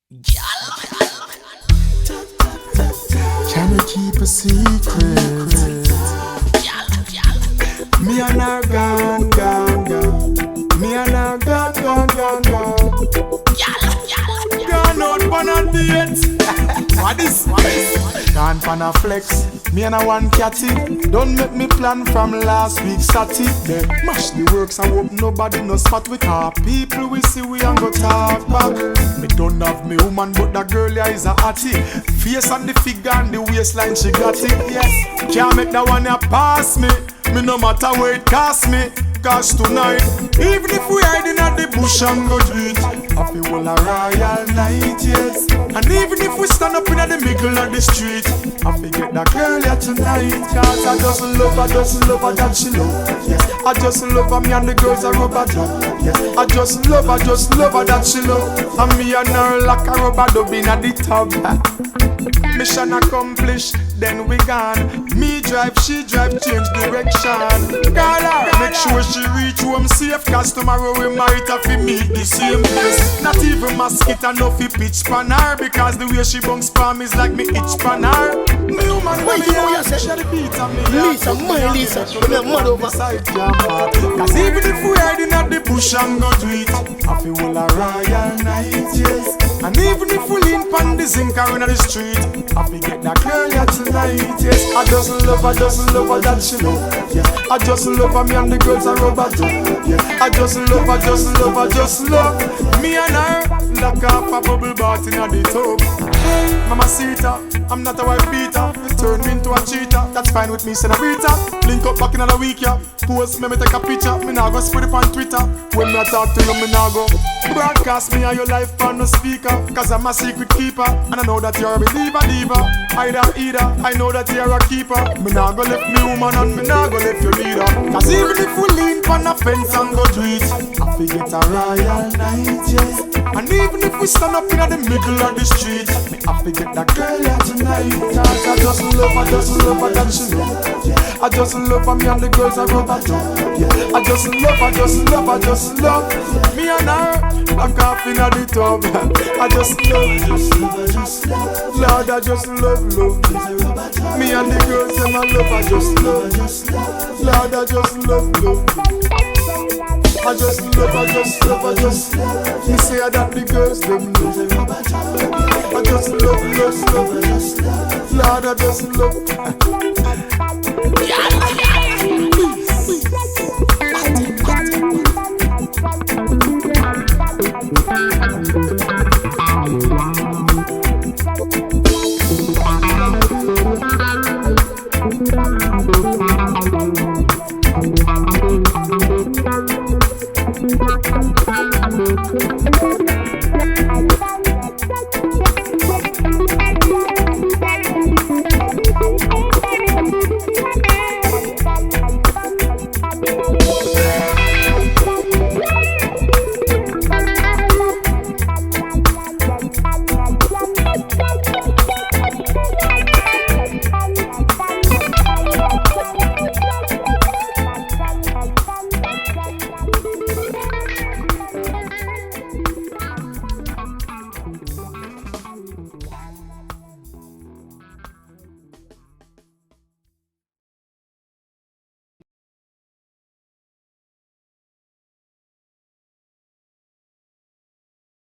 Can you keep a secret? Me and her gone. Me and her gone. Gone out on a date. What is? Gone pan a flex. Me and a one catty. Don't make me plan from last week Saturday. Mash the works and hope nobody no spot with her. People we see we and go talk back. Me don't have me woman but that girl here is a hottie. Face and the figure and the waistline she got it. Yes, can't make that one ya pass me. Me no matter where it cost me. Cause tonight, even if we hiding at the bush and go do it, I feel well a royal night, yes. And even if we stand up in the middle of the street, I feel get that girl here tonight. Cause I just love her that she love. Yes, I just love her, me and the girls are rubber dub. Yes, I just love her that she love. And me and her like a rubber dub in the tub. Mission accomplished, then we gone. Me drive, she drive, change direction. Call her, make sure she reach home safe. Cause tomorrow we might have to meet the same place. Not even mosquito no fi pitch pan her. Because the way she bungs palm is like me itch pan her. Me woman when me here, she the beat of me. Lisa, my Lisa, me mad over. Cause even if we hiding at the bush and go do it, I feel well a royal night, yes. And even if we lean pan the zinc or in the street, I feel get that girl here tonight, yes. I just love her that she love. Yes, I just love her, me and the girls are rubber too. Yes, I just love her. Me and her, lock off a bubble bath in the tub. Hey, Mama Sita, I'm not a wife beater. Turn me into a cheater, that's fine with me, Senorita. Link up back in another week, yeah. Post me take a picture, me now go spread it on Twitter. When me talk to you, me now go broadcast me and your life on the speaker. Cause I'm a secret keeper, and I know that you're a believer, diva. Either, I know that you're a keeper. Me now go left me woman and me now go left your leader. Cause even if we lean on the fence and go do it, I forget a royal night, yes. And even if we stand up in the middle of the street, I forget that girl here tonight. Cause I just love her that she love. I just love her, me and the girls are rubber too. I just love me and her, I'm off in the tub. I just love, Lord, I just love. Me and the girls, them I love, I just love. Lord, I just love. I just love. You say that the girls, them love. I just love. Lord, I just love.